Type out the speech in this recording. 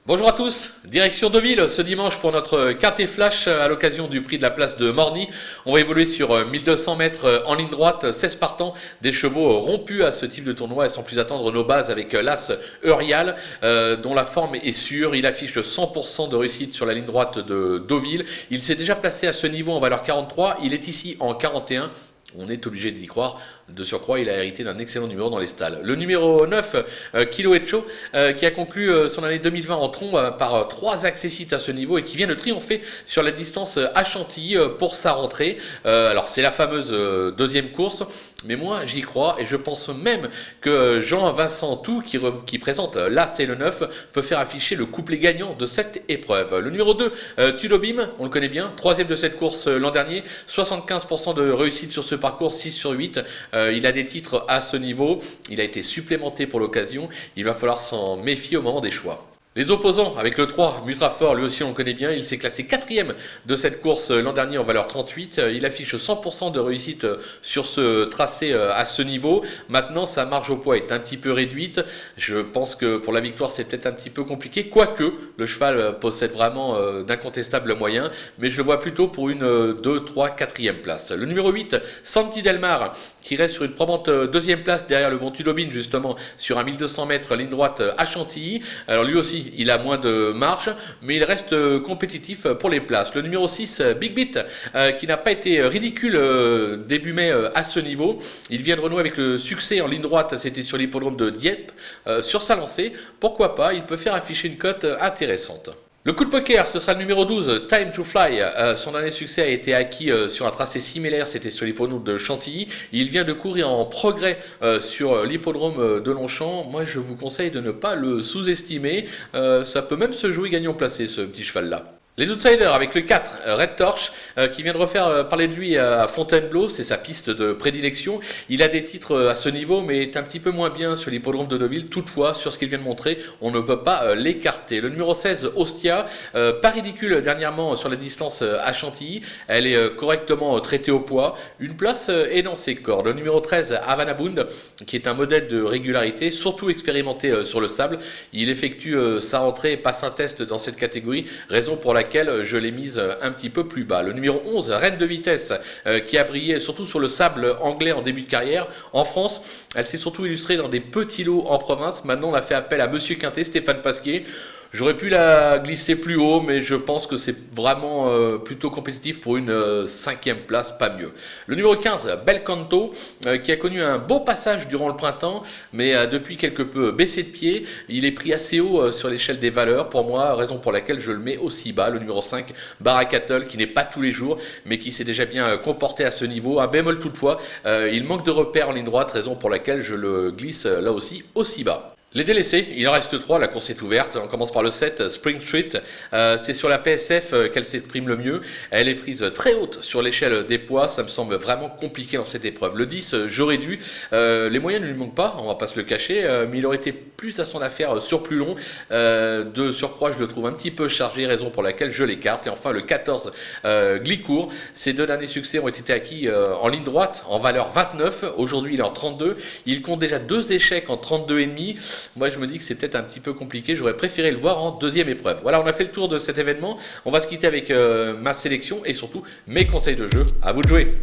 Bonjour à tous, direction Deauville ce dimanche pour notre quintet flash à l'occasion du prix de la place de Morny. On va évoluer sur 1200 mètres en ligne droite, 16 partants, des chevaux rompus à ce type de tournoi et sans plus attendre nos bases avec l'As Eurial dont la forme est sûre. Il affiche 100% de réussite sur la ligne droite de Deauville. Il s'est déjà placé à ce niveau en valeur 43, il est ici en 41. On est obligé d'y croire. De surcroît, il a hérité d'un excellent numéro dans les stalles. Le numéro 9, Kilo Echo, qui a conclu son année 2020 en trombe par 3 accessites à ce niveau et qui vient de triompher sur la distance à Chantilly pour sa rentrée. Alors c'est la fameuse deuxième course, mais moi j'y crois et je pense même que Jean-Vincent Tout, qui présente l'As et le 9, peut faire afficher le couplet gagnant de cette épreuve. Le numéro 2, Tudobim, on le connaît bien, troisième de cette course l'an dernier, 75% de réussite sur ce parcours, 6 sur 8. Il a des titres à ce niveau, il a été supplémenté pour l'occasion, il va falloir s'en méfier au moment des choix. Les opposants, avec le 3, Mutrafort, lui aussi on le connaît bien, il s'est classé 4e de cette course l'an dernier en valeur 38. Il affiche 100% de réussite sur ce tracé à ce niveau. Maintenant, sa marge au poids est un petit peu réduite. Je pense que pour la victoire, c'est peut-être un petit peu compliqué. Quoique, le cheval possède vraiment d'incontestables moyens. Mais je le vois plutôt pour une 2, 3, 4e place. Le numéro 8, Santi Delmar, qui reste sur une probante 2e place derrière le bon Tudobin, justement, sur un 1200 mètres ligne droite à Chantilly. Alors lui aussi, il a moins de marge, mais il reste compétitif pour les places. Le numéro 6, Big Beat, qui n'a pas été ridicule début mai à ce niveau. Il vient de renouer avec le succès en ligne droite, c'était sur l'hippodrome de Dieppe. Sur sa lancée, pourquoi pas, il peut faire afficher une cote intéressante. Le coup de poker, ce sera le numéro 12, Time to Fly. Son dernier succès a été acquis sur un tracé similaire, c'était sur l'hippodrome de Chantilly. Il vient de courir en progrès sur l'hippodrome de Longchamp. Moi, je vous conseille de ne pas le sous-estimer. Ça peut même se jouer gagnant placé, ce petit cheval-là. Les outsiders avec le 4, Red Torch, qui vient de refaire parler de lui à Fontainebleau, c'est sa piste de prédilection. Il a des titres à ce niveau, mais est un petit peu moins bien sur l'hippodrome de Deauville. Toutefois, sur ce qu'il vient de montrer, on ne peut pas l'écarter. Le numéro 16, Ostia, pas ridicule dernièrement sur la distance à Chantilly. Elle est correctement traitée au poids. Une place est dans ses cordes. Le numéro 13, Havana Bound, qui est un modèle de régularité, surtout expérimenté sur le sable. Il effectue sa rentrée et passe un test dans cette catégorie, raison pour laquelle je l'ai mise un petit peu plus bas. Le numéro 11, Reine de Vitesse, qui a brillé surtout sur le sable anglais en début de carrière. En France, elle s'est surtout illustrée dans des petits lots en province. Maintenant, on a fait appel à Monsieur Quintet, Stéphane Pasquier. J'aurais pu la glisser plus haut, mais je pense que c'est vraiment plutôt compétitif pour une 5e place, pas mieux. Le numéro 15, Belcanto, qui a connu un beau passage durant le printemps, mais depuis quelque peu baissé de pied. Il est pris assez haut sur l'échelle des valeurs, pour moi, raison pour laquelle je le mets aussi bas. Le numéro 5, Baracattle, qui n'est pas tous les jours, mais qui s'est déjà bien comporté à ce niveau. Un bémol toutefois, il manque de repères en ligne droite, raison pour laquelle je le glisse là aussi bas. Les délaissés, il en reste 3, la course est ouverte. On commence par le 7, Spring Street. C'est sur la PSF qu'elle s'exprime le mieux. Elle est prise très haute sur l'échelle des poids. Ça me semble vraiment compliqué dans cette épreuve. Le 10, j'aurais dû. Les moyens ne lui manquent pas, on va pas se le cacher, mais il aurait été plus à son affaire sur plus long. De surcroît, je le trouve un petit peu chargé, raison pour laquelle je l'écarte. Et enfin, le 14, Glicourt. Ses 2 derniers succès ont été acquis en ligne droite, en valeur 29. Aujourd'hui, il est en 32. Il compte déjà 2 échecs en 32,5. Moi, je me dis que c'est peut-être un petit peu compliqué. J'aurais préféré le voir en 2e épreuve. Voilà, on a fait le tour de cet événement. On va se quitter avec ma sélection et surtout mes conseils de jeu. À vous de jouer.